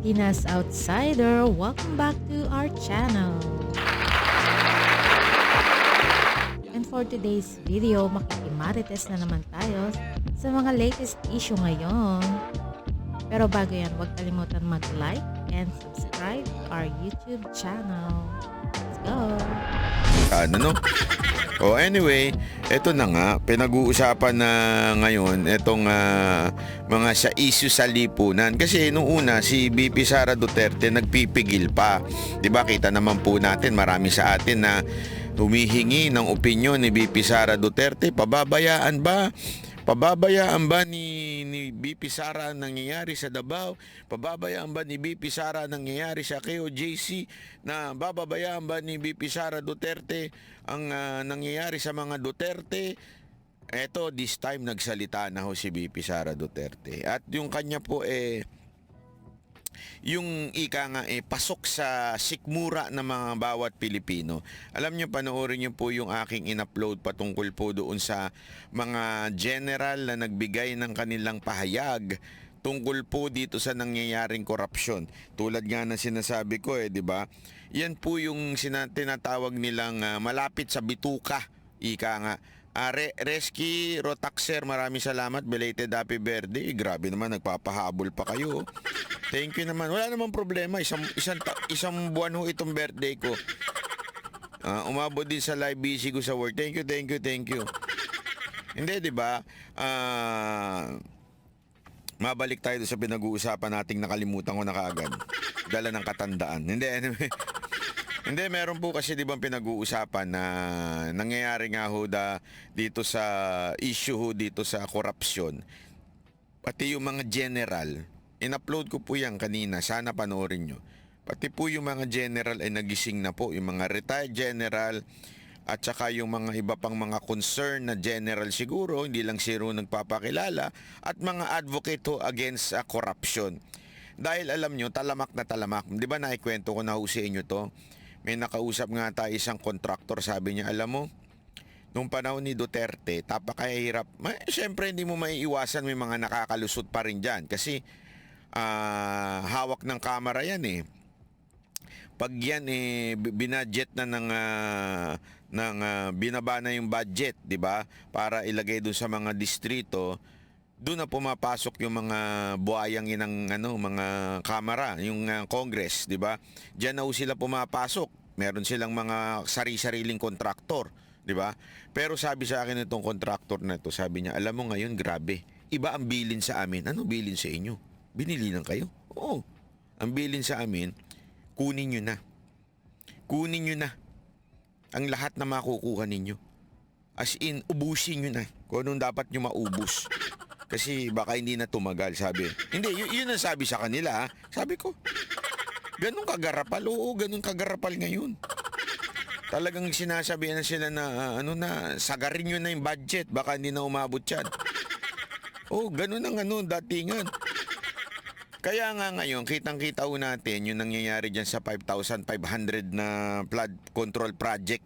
Pilipinas Outsider! Welcome back to our channel! And for today's video, makikimarites na naman tayo sa mga latest issue ngayon. Pero bago yan, huwag kalimutan mag-like and subscribe our YouTube channel. Let's go! Anyway, eto na nga, pinag-uusapan na ngayon itong mga sa issue sa lipunan. Kasi nung una, si BP Sara Duterte nagpipigil pa. Diba, kita naman po natin, marami sa atin na humihingi ng opinyon ni BP Sara Duterte. Pababayaan ba? Pababayaan ba ni BP Sara ang nangyayari sa Davao? Pababayaan ba ni BP Sara ang nangyayari sa KOJC? Na bababayaan ba ni BP Sara Duterte ang nangyayari sa mga Duterte? Eto, this time nagsalita na ho si BP Sara Duterte. At yung kanya po yung ika nga pasok sa sikmura ng mga bawat Pilipino. Alam niyo, panoorin niyo po yung aking in-upload patungkol po doon sa mga general na nagbigay ng kanilang pahayag tungkol po dito sa nangyayaring korupsyon. Tulad nga na sinasabi ko di ba? Yan po yung tinatawag nilang malapit sa bituka, ika nga. Reski Rotaxer, maraming salamat. Belated happy birthday. Grabe naman, nagpapahabol pa kayo. Thank you naman. Wala namang problema. Isang buwan ho itong birthday ko. Umabot din sa live busy ko sa work. Thank you. Hindi, di ba? Mabalik tayo sa pinag-uusapan nating nakalimutan ko na kaagad. Dala ng katandaan. Hindi, anyway. Hindi, meron po kasi 'di ba pinag-uusapan na nangyayari nga ho dito sa issue ho dito sa korupsyon. Pati yung mga general, in-upload ko po yan kanina, sana panoorin nyo. Pati po yung mga general ay nagising na po, yung mga retired general at saka yung mga iba pang mga concern na general siguro, hindi lang siro nagpapakilala, at mga advocate ho against corruption. Dahil alam nyo, talamak na talamak. Di ba naikwento ko na ho sa inyo to? May nakausap nga tayo isang contractor, sabi niya, alam mo, nung panahon ni Duterte, tapakahirap. Siyempre, hindi mo maiiwasan, may mga nakakalusot pa rin dyan. Kasi, hawak ng kamera yan Pag yan binadget na binaba na yung budget, di ba? Para ilagay dun sa mga distrito, doon na pumapasok yung mga buhayang inang mga kamera, yung Congress, 'di ba? Diyan na sila pumapasok. Meron silang mga sari-sariling kontraktor, 'di ba? Pero sabi sa akin itong kontraktor na to, sabi niya, "Alam mo ngayon, grabe. Iba ang bilin sa amin." Ano bilin sa inyo? Binili lang kayo? Oo. Ang bilin sa amin, kunin niyo na. Kunin niyo na ang lahat na makukuha ninyo. As in, ubusin niyo na kung anong dapat niyo maubos. Kasi baka hindi na tumagal, sabi. Hindi, yun ang sabi sa kanila. Sabi ko, ganun kagarapal. Oo, ganun kagarapal ngayon. Talagang sinasabi na sila na, sagarin nyo na yung budget. Baka hindi na umabot yan. Oo, ganun ang datingan. Kaya nga ngayon, kitang-kita ho natin yung nangyayari dyan sa 5,500 na flood control project.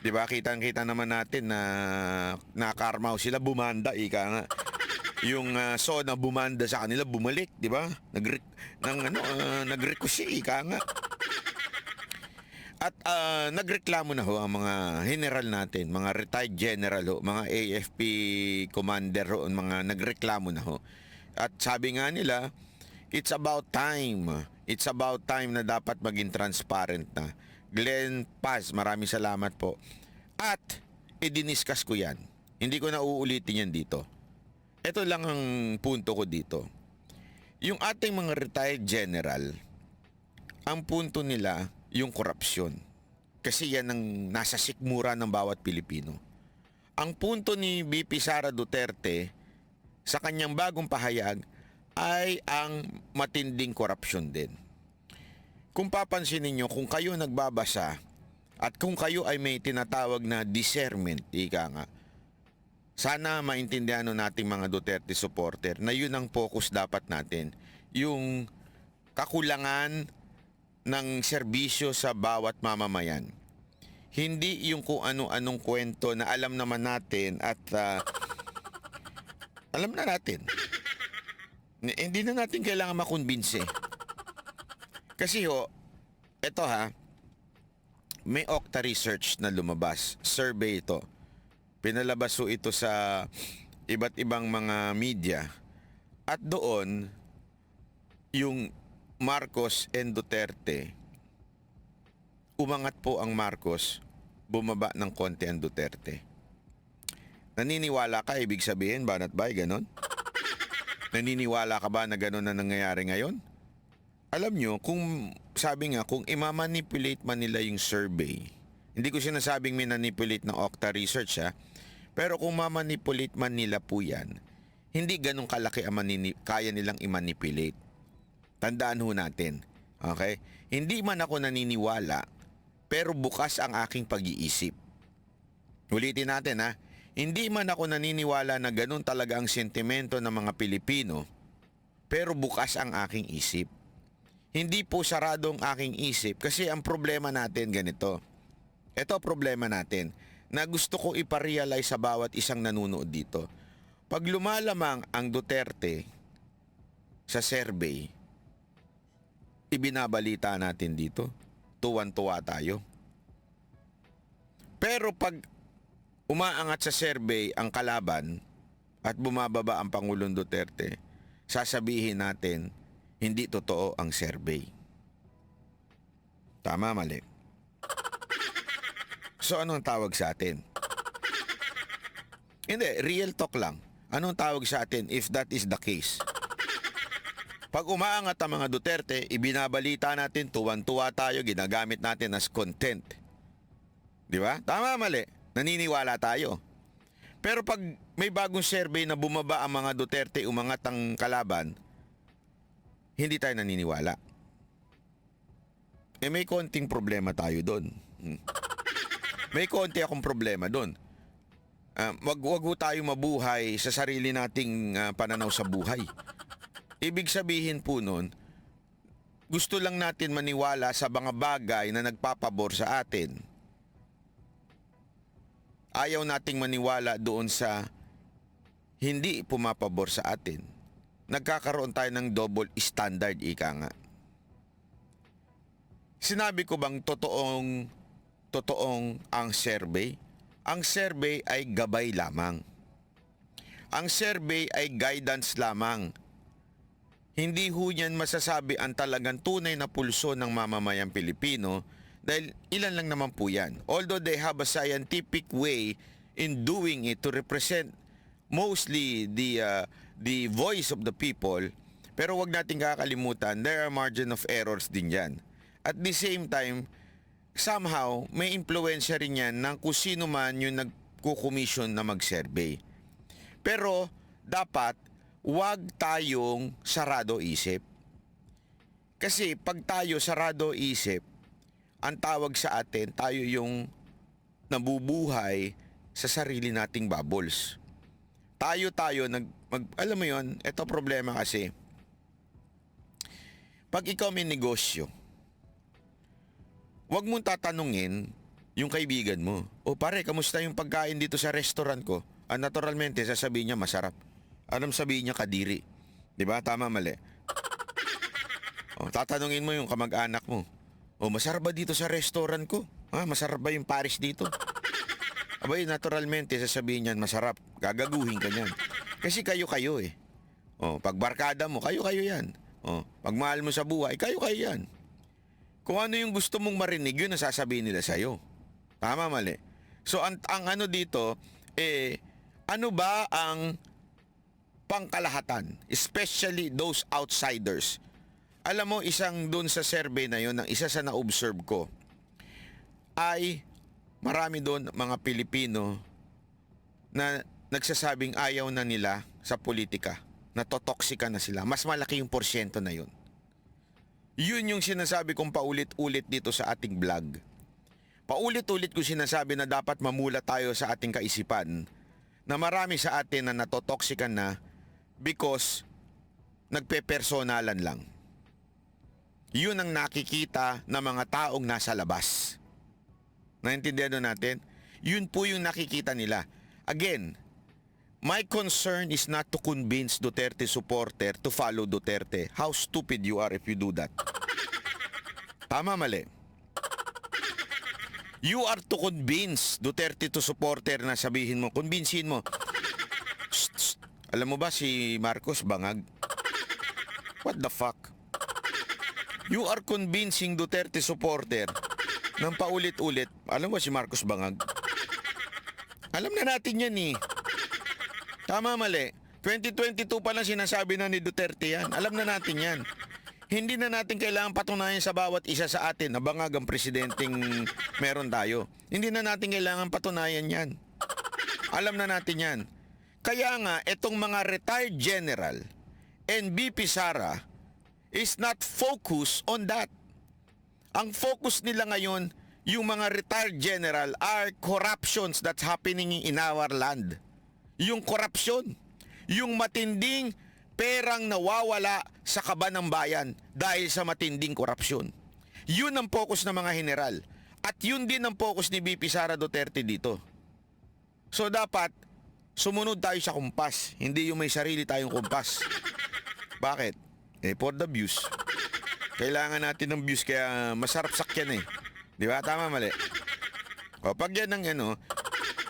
Diba, kitang-kita naman natin na nakarmaw sila, bumanda, ika nga. Yung SONA bumanda sa kanila, bumalik, di ba? Nagrekusya, ika nga. At nagreklamo na ho ang mga general natin, mga retired general ho, mga AFP commander ho, mga nagreklamo na ho. At sabi nga nila, it's about time. It's about time na dapat maging transparent na. Glenn Paz, maraming salamat po. At idiniscuss ko yan. Hindi ko na uulitin yan dito. Ito lang ang punto ko dito. Yung ating mga retired general, ang punto nila, yung korupsyon. Kasi yan ang nasa sikmura ng bawat Pilipino. Ang punto ni BP Sara Duterte sa kanyang bagong pahayag ay ang matinding korupsyon din. Kung papansin ninyo, kung kayo nagbabasa at kung kayo ay may tinatawag na discernment, ika nga, sana maintindihan nating mga Duterte supporter na yun ang focus dapat natin. Yung kakulangan ng serbisyo sa bawat mamamayan. Hindi yung kung ano-anong kwento na alam naman natin at alam na natin. Hindi na natin kailangan makumbinse. Kasi eto may Okta research na lumabas. Survey ito. Pinalabas ito sa iba't ibang mga media. At doon, yung Marcos and Duterte, umangat po ang Marcos, bumaba ng konti ang Duterte. Naniniwala ka, ibig sabihin, banat bay, ganon? Naniniwala ka ba na ganon na nangyayari ngayon? Alam nyo, kung sabi nga, kung imamanipulate man nila yung survey, hindi ko sinasabing minanipulate ng Okta Research pero kung mamanipulate man nila po yan, hindi ganun kalaki ang kaya nilang imanipulate. Tandaan ho natin, okay? Hindi man ako naniniwala, pero bukas ang aking pag-iisip. Ulitin natin hindi man ako naniniwala na ganun talaga ang sentimento ng mga Pilipino, pero bukas ang aking isip. Hindi po sarado ang aking isip kasi ang problema natin ganito. Ito problema natin na gusto ko iparealize sa bawat isang nanunood dito. Pag lumalamang ang Duterte sa survey, ibinabalita natin dito. Tuwan-tuwa tayo. Pero pag umaangat sa survey ang kalaban at bumababa ang Pangulong Duterte, sasabihin natin, hindi totoo ang survey. Tama, mali. So anong tawag sa atin? Hindi, real talk lang. Anong tawag sa atin if that is the case? Pag umaangat ang mga Duterte, ibinabalita natin, tuwan-tuwa tayo, ginagamit natin as content. Di ba? Tama, mali. Naniniwala tayo. Pero pag may bagong survey na bumaba ang mga Duterte, umangat ang kalaban, hindi tayo naniniwala. May konting problema tayo doon. May konti akong problema doon. Wag tayo mabuhay sa sarili nating pananaw sa buhay. Ibig sabihin po nun, gusto lang natin maniwala sa mga bagay na nagpapabor sa atin. Ayaw nating maniwala doon sa hindi pumapabor sa atin. Nagkakaroon tayo ng double standard, ika nga. Sinabi ko bang totoong ang survey? Ang survey ay gabay lamang. Ang survey ay guidance lamang. Hindi ho niyan masasabi ang talagang tunay na pulso ng mamamayang Pilipino dahil ilan lang naman po yan. Although they have a scientific way in doing it to represent mostly the voice of the people, pero wag nating kakalimutan, there are margin of errors din yan. At the same time, somehow, may impluensya rin yan ng kung sino man yung nagkukomisyon na mag-survey. Pero, dapat, wag tayong sarado isip. Kasi pag tayo sarado isip, ang tawag sa atin, tayo yung nabubuhay sa sarili nating bubbles. Tayo alam mo yon, ito problema kasi. Pag ikaw may negosyo, wag mong tatanungin yung kaibigan mo. O pare, kamusta yung pagkain dito sa restaurant ko? Naturalmente, sasabihin niya masarap. Anong sabihin niya, kadiri? Diba? Tama, mali. Tatanungin mo yung kamag-anak mo. Masarap ba dito sa restaurant ko? Masarap ba yung Paris dito? Abay, naturalmente, sasabihin niyan, masarap. Gagaguhin ka niyan. Kasi kayo-kayo eh. Pag barkada mo, kayo-kayo yan. Pag mahal mo sa buhay, kayo-kayo yan. Kung ano yung gusto mong marinig, yun ang sasabihin nila sa'yo. Tama, mali. So, ang ano dito, ano ba ang pangkalahatan? Especially those outsiders. Alam mo, isang dun sa survey na yun, isa sa na-observe ko, ay marami doon mga Pilipino na nagsasabing ayaw na nila sa politika, natotoksika na sila. Mas malaki yung porsyento na yun. Yun yung sinasabi kong paulit-ulit dito sa ating vlog. Paulit-ulit ko sinasabi na dapat mamula tayo sa ating kaisipan na marami sa atin na natotoksikan na because nagpe-personalan lang. Yun ang nakikita ng mga taong nasa labas. Naintindihan natin? Yun po yung nakikita nila. Again, my concern is not to convince Duterte supporter to follow Duterte. How stupid you are if you do that. Tama, mali. You are to convince Duterte to supporter na sabihin mo, convincein mo. Shh, shh. Alam mo ba si Marcos bangag? What the fuck? You are convincing Duterte supporter ng paulit-ulit. Alam mo si Marcos bangag? Alam na natin yan eh. Tama, mali. 2022 pa lang sinasabi na ni Duterte yan. Alam na natin yan. Hindi na natin kailangan patunayan sa bawat isa sa atin na bangag ang presidenteng meron tayo. Hindi na natin kailangan patunayan yan. Alam na natin yan. Kaya nga, itong mga retired general and BP Sara is not focused on that. Ang focus nila ngayon, yung mga retired general are corruptions that's happening in our land. Yung korupsyon, yung matinding perang nawawala sa kaban ng bayan dahil sa matinding korupsyon. Yun ang focus ng mga general. At yun din ang focus ni BP Sara Duterte dito. So dapat, sumunod tayo sa kumpas. Hindi yung may sarili tayong kumpas. Bakit? For the views. Kailangan natin ng views kaya masarap sakyan eh. Di ba? Tama, mali. O pag yan ang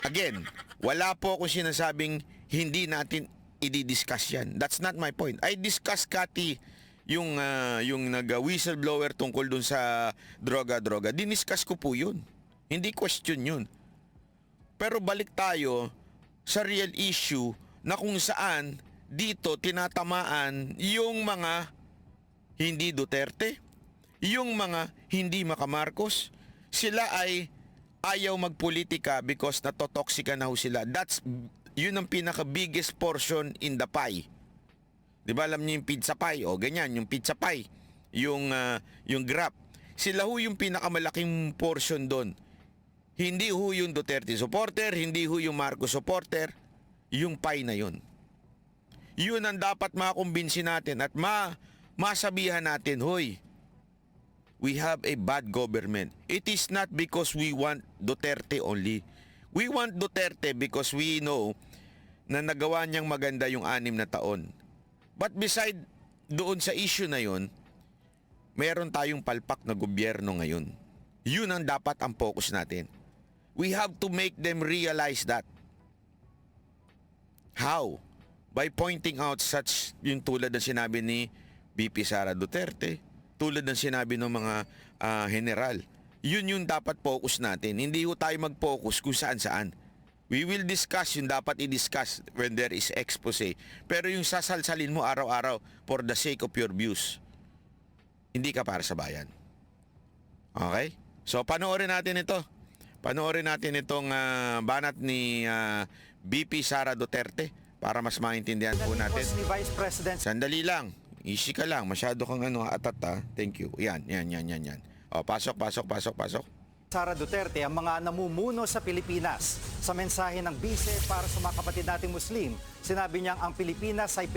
again, wala po akong sinasabing hindi natin i-discuss yan. That's not my point. I discuss, Kati, yung nag-whistleblower tungkol dun sa droga-droga. Diniscuss ko po yun. Hindi question yun. Pero balik tayo sa real issue na kung saan dito tinatamaan yung mga hindi Duterte, yung mga hindi makamarcos. Sila ay ayaw magpolitika because natotoksika na ho sila. Yun ang pinaka-biggest portion in the pie. Di ba alam niyo yung pizza pie? O ganyan, yung pizza pie. Yung Grab. Sila ho yung pinakamalaking portion doon. Hindi ho yung Duterte supporter, hindi ho yung Marcos supporter. Yung pie na yun. Yun ang dapat makumbinsi natin at masabihan natin, hoy, we have a bad government. It is not because we want Duterte only. We want Duterte because we know na nagawa niyang maganda yung 6 na taon. But beside doon sa issue na yun, meron tayong palpak na gobyerno ngayon. Yun ang dapat ang focus natin. We have to make them realize that. How? By pointing out such yung tulad ng sinabi ni BP Sara Duterte, tulad ng sinabi ng mga general. Yun yung dapat focus natin. Hindi ho tayo mag-focus kung saan-saan. We will discuss yung dapat i-discuss when there is expose. Pero yung sasalsalin mo araw-araw for the sake of your views, hindi ka para sa bayan. Okay? So, panoorin natin ito. Panoorin natin itong banat ni BP Sara Duterte para mas maintindihan po natin. Ni Vice President Sandali lang. Easy ka lang. Masyado kang atat ha. Thank you. Yan. O, pasok. Sara Duterte ang mga namumuno sa Pilipinas. Sa mensahe ng bise para sa mga kapatid nating Muslim, sinabi niyang ang Pilipinas ay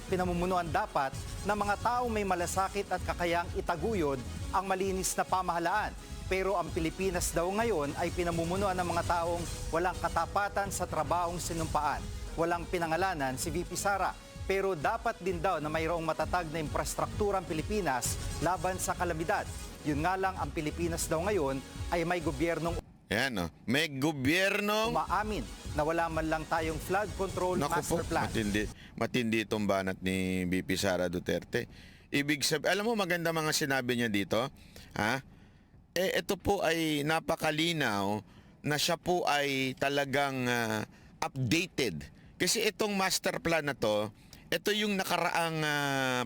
pinamumunuan dapat ng mga taong may malasakit at kakayang itaguyod ang malinis na pamahalaan. Pero ang Pilipinas daw ngayon ay pinamumunuan ng mga taong walang katapatan sa trabahong sinumpaan. Walang pinangalanan si VP Sara. Pero dapat din daw na mayroong matatag na infrastruktura ang Pilipinas laban sa kalamidad. Yun nga lang, ang Pilipinas daw ngayon ay may gobyernong Yan, may gobyernong umaamin na wala man lang tayong flood control master plan. Matindi itong banat ni BP Sara Duterte. Ibig sabihin, alam mo maganda mga sinabi niya dito, ha? Ito po ay napakalinaw na siya po ay talagang updated. Kasi itong master plan na to, ito yung nakaraang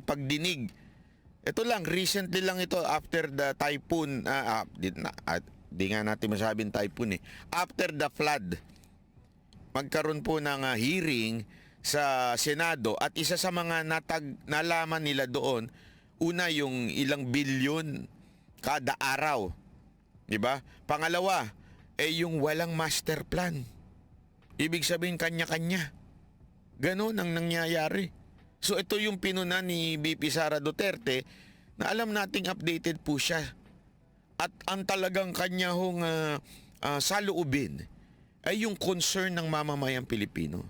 pagdinig. Ito lang, recently lang ito after the typhoon. Di nga natin masabing typhoon eh. After the flood, magkaroon po ng hearing sa Senado at isa sa mga nalaman nila doon, una yung ilang bilyon kada araw. Diba? Pangalawa, yung walang master plan. Ibig sabihin kanya-kanya. Ganon ang nangyayari. So ito yung pinuna ni BP Sara Duterte na alam nating updated po siya. At ang talagang kanya hong saloobin ay yung concern ng mamamayang Pilipino.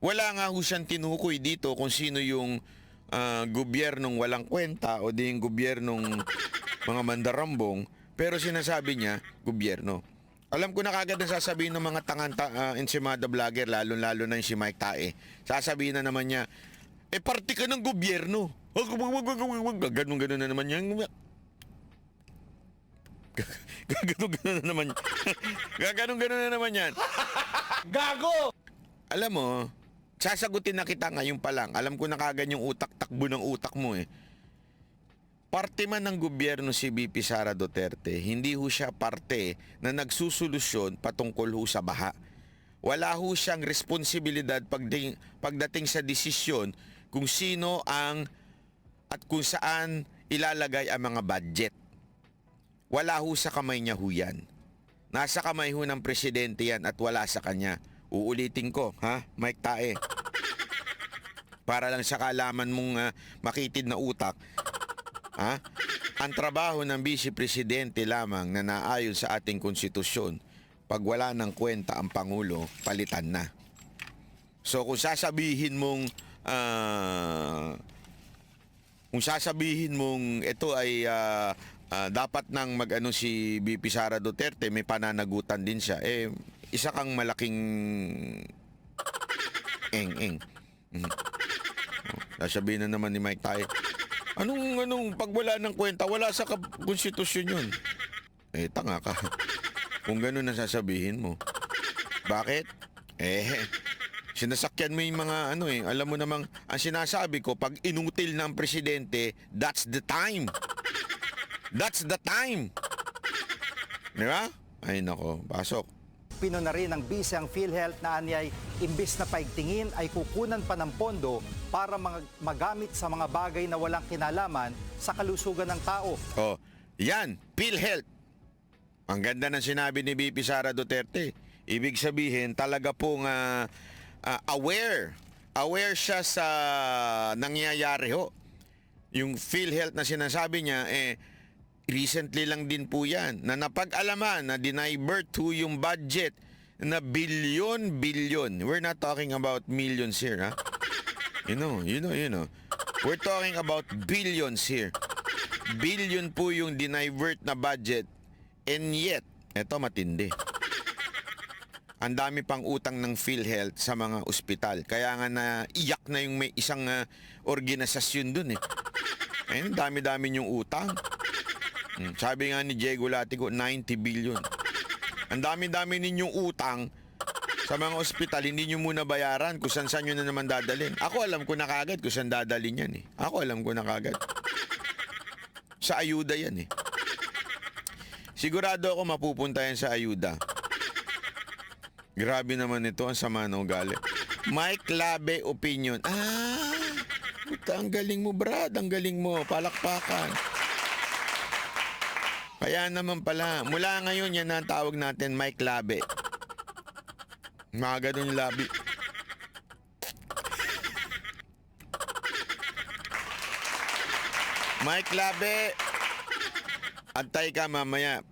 Wala nga ho siyang tinukoy dito kung sino yung gobyernong walang kwenta o di yung gobyernong mga mandarambong, pero sinasabi niya, gobyerno. Alam ko na kagad na sasabihin ng mga ensimada vlogger, lalo-lalo na yung si Mike Tae. Sasabihin na naman niya, parte ka ng gobyerno. Ganun-ganun na naman yan. Ganun-ganun na naman. Ganun-ganun na naman yan. Gago! Alam mo, sasagutin na kita ngayon pa lang. Alam ko na kagad yung takbo ng utak mo eh. Parte man ng gobyerno si VP Sara Duterte, hindi ho siya parte na nagsusolusyon patungkol ho sa baha. Wala ho siyang responsibilidad pagdating sa desisyon kung sino ang at kung saan ilalagay ang mga budget. Wala ho sa kamay niya ho yan. Nasa kamay ho ng presidente yan at wala sa kanya. Uulitin ko, ha? Mike Tae. Para lang sa kaalaman mong makitid na utak. Ha? Ang trabaho ng Vice Presidente lamang na naayon sa ating konstitusyon, pag wala ng kwenta ang Pangulo, palitan na. So kung sasabihin mong ito ay dapat nang mag-ano si VP Sara Duterte, may pananagutan din siya, isa kang malaking eng-eng. Sasabihin na naman ni Mike Tae, Anong pag wala ng kwenta, wala sa konstitusyon yun. Tanga ka. Kung gano'n na sasabihin mo. Bakit? Sinasakyan mo yung mga alam mo namang, ang sinasabi ko, pag inutil ng presidente, that's the time. That's the time. Di ba? Ay nako, pasok. Pino na rin ng bise ang PhilHealth na anyay imbis na paigtingin ay kukunan pa ng pondo para magamit sa mga bagay na walang kinalaman sa kalusugan ng tao. Yan, PhilHealth. Ang ganda ng sinabi ni VP Sara Duterte. Ibig sabihin, talaga pong aware. Aware siya sa nangyayari ho. Yung PhilHealth na sinasabi niya, recently lang din po yan, na napag-alaman na dinivert ho yung budget na bilyon. We're not talking about millions here, ha? You know. We're talking about billions here. Billion po yung dinivert na budget, and yet, eto matindi. Ang dami pang utang ng PhilHealth sa mga ospital. Kaya nga iyak na yung may isang organisasyon dun eh. Ayun, dami-dami yung utang. Sabi nga ni Diego Latigo, 90 billion. Ang dami-dami ninyong utang sa mga ospital, hindi nyo muna bayaran kung saan nyo na naman dadalhin. Ako alam ko na kagad kung saan dadalhin yan eh. Ako alam ko na kagad. Sa ayuda yan eh. Sigurado ako mapupunta yan sa ayuda. Grabe naman ito, ang sama ng ugali. Mike Labe opinion. Ang galing mo, Brad. Ang galing mo. Palakpakan. Kaya naman pala, mula ngayon yan ang tawag natin, Mike Labe. Mga ganun yung labi. Mike Labe, antay ka mamaya.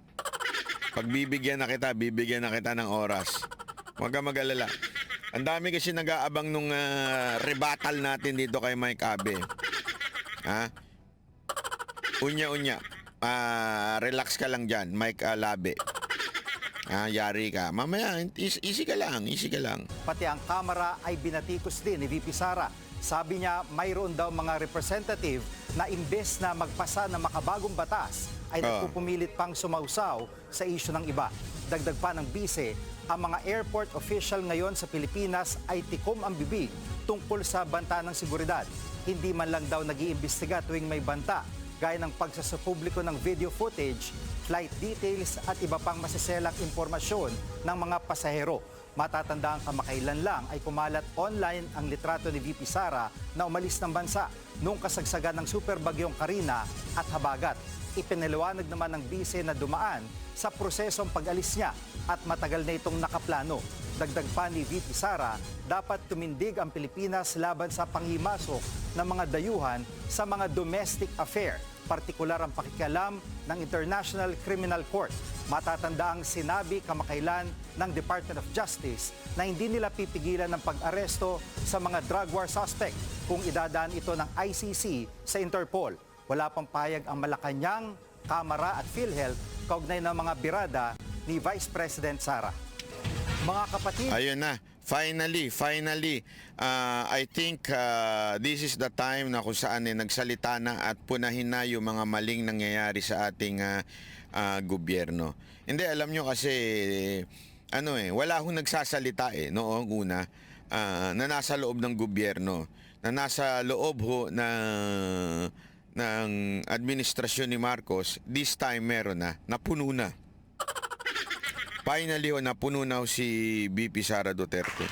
Pag bibigyan na kita ng oras. Huwag ka mag-alala. Ang dami kasi nag-aabang nung rebuttal natin dito kay Mike Abe. Ha? Unya. Relax ka lang dyan, Mike Labe. Yari ka. Mamaya, easy ka lang. Pati ang Kamara ay binatikos din ni VP Sara. Sabi niya, mayroon daw mga representative na imbes na magpasa ng makabagong batas, ay nagpupumilit pang sumausaw sa isyu ng iba. Dagdag pa ng bise, ang mga airport official ngayon sa Pilipinas ay tikom ang bibig tungkol sa banta ng seguridad. Hindi man lang daw nag-iimbestiga tuwing may banta, gaya ng pagsasapubliko ng video footage, flight details at iba pang masiselang impormasyon ng mga pasahero. Matatandaan kamakailan lang ay kumalat online ang litrato ni VP Sara na umalis ng bansa noong kasagsagan ng super bagyong Karina at Habagat. Ipinaliwanag naman ng bise na dumaan sa prosesong pag-alis niya at matagal na itong nakaplano. Dagdag pa ni VP Sara, dapat tumindig ang Pilipinas laban sa panghimasok ng mga dayuhan sa mga domestic affair, partikular ang pakikialam ng International Criminal Court. Matatandaang sinabi kamakailan ng Department of Justice na hindi nila pipigilan ng pag-aresto sa mga drug war suspect. kung idadaan ito ng ICC sa Interpol. Wala pang payag ang Malacanang, Kamara at PhilHealth kaugnay ng mga birada ni Vice President Sara. Mga kapatid, Ayun na. Finally, I think this is the time na kung saan nagsalita na at punahin na yung mga maling nangyayari sa ating gobyerno. Hindi, alam nyo kasi, wala hong nagsasalita noong una na nasa loob ng gobyerno, na nasa loob ho ng administrasyon ni Marcos. This time meron na, napuno na. Finally, napuno na si BP Sara Duterte.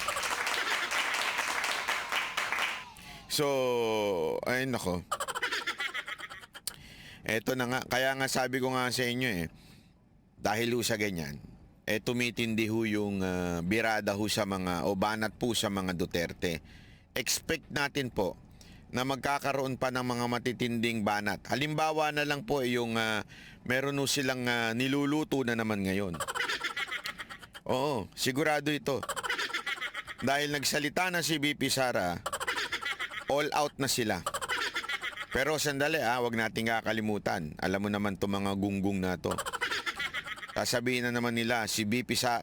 So, ay nako. Eto na nga, kaya nga sabi ko nga sa inyo dahil ho sa ganyan, tumitindi ho yung birada ho sa mga, o banat po sa mga Duterte. Expect natin po na magkakaroon pa ng mga matitinding banat. Halimbawa na lang po yung meron ho silang niluluto na naman ngayon. Oo, sigurado ito. Dahil nagsalita na si BP Sara, all out na sila. Pero sandali wag nating kakalimutan. Alam mo naman to mga gunggong na to. Sasabihin na naman nila,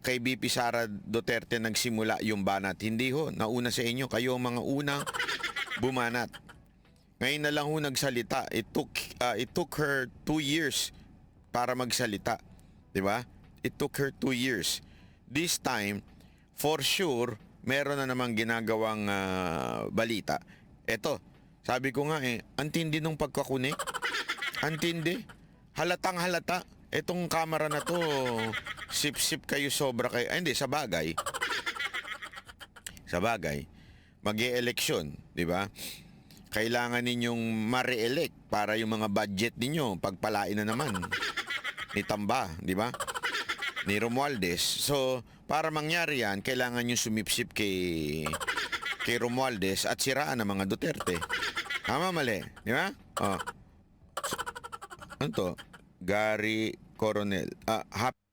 kay BP Sara Duterte nagsimula yung banat. Hindi ho, nauna sa inyo. Kayo ang mga unang bumanat. Ngayon na lang ho nagsalita. It took her 2 years para magsalita. Diba? It took her 2 years. This time, for sure, meron na namang ginagawang balita. Eto, sabi ko nga antindi nung pagkakunik. Antindi. Halatang halata. Etong kamera na to, sip-sip kayo, sobra kayo. Ay, hindi, sa bagay. Sa bagay. Mag-e-eleksyon, di ba? Kailangan ninyong ma-re-elect para yung mga budget ninyo, pagpalain na naman. Ni Tamba, di ba? Ni Romualdez. So, para mangyari yan, kailangan nyo sumipsip kay Romualdez at siraan ng mga Duterte. Tama, mali. Di ba? Ano to? Gary Coronel. Happy